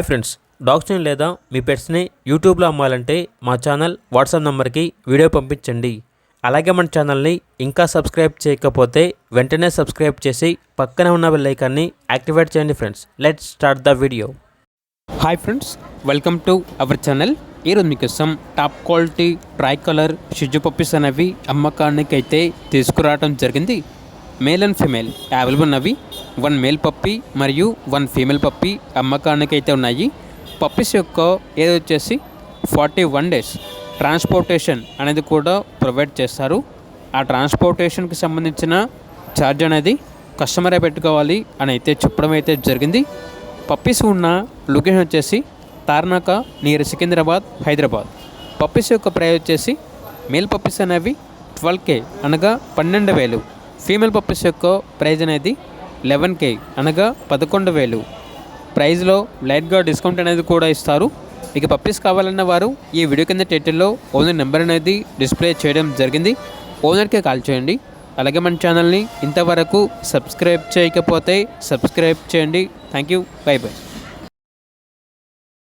Friends, డాగ్స్ని లేదా మీ పెట్స్ని యూట్యూబ్లో అమ్మాలంటే మా ఛానల్ వాట్సాప్ నెంబర్కి వీడియో పంపించండి. అలాగే మన ఛానల్ని ఇంకా సబ్స్క్రైబ్ చేయకపోతే వెంటనే సబ్స్క్రైబ్ చేసి పక్కనే ఉన్న బెల్ ఐకాన్ని యాక్టివేట్ చేయండి. Friends, let's start the video. Hi friends, welcome to our channel. ఈరోజు మీకోసం టాప్ క్వాలిటీ ట్రై కలర్ షిజు పప్పీస్ అనేవి అమ్మకానికి అయితే తీసుకురావడం జరిగింది. మేల్ అండ్ ఫీమేల్ అవైలబుల్ ఉన్నవి. 1 మేల్ పప్పీ మరియు 1 ఫీమేల్ పప్పీ అమ్మకానికి అయితే ఉన్నాయి. పప్పీస్ యొక్క ఏజ్ వచ్చేసి 41 డేస్. ట్రాన్స్పోర్టేషన్ అనేది కూడా ప్రొవైడ్ చేస్తారు. ఆ ట్రాన్స్పోర్టేషన్కి సంబంధించిన ఛార్జ్ అనేది కస్టమరే పెట్టుకోవాలి అని అయితే చెప్పడం అయితే జరిగింది. పప్పీస్ ఉన్న లొకేషన్ వచ్చేసి తార్నాక నియర్ సికింద్రాబాద్, హైదరాబాద్. పప్పీస్ యొక్క ప్రైస్ వచ్చేసి మేల్ పప్పీస్ అనేవి 12K అనగా 12,000. ఫీమేల్ పప్పీస్ యొక్క ప్రైజ్ అనేది 11K అనగా 11,000. ప్రైజ్లో లైట్గా డిస్కౌంట్ అనేది కూడా ఇస్తారు. ఇక పప్పీస్ కావాలన్న వారు ఈ వీడియో కింద టైటిల్లో ఓనర్ నెంబర్ అనేది డిస్ప్లే చేయడం జరిగింది. ఓనర్కే కాల్ చేయండి. అలాగే మన ఛానల్ని ఇంతవరకు సబ్స్క్రైబ్ చేయకపోతే సబ్స్క్రైబ్ చేయండి. Thank you. By by.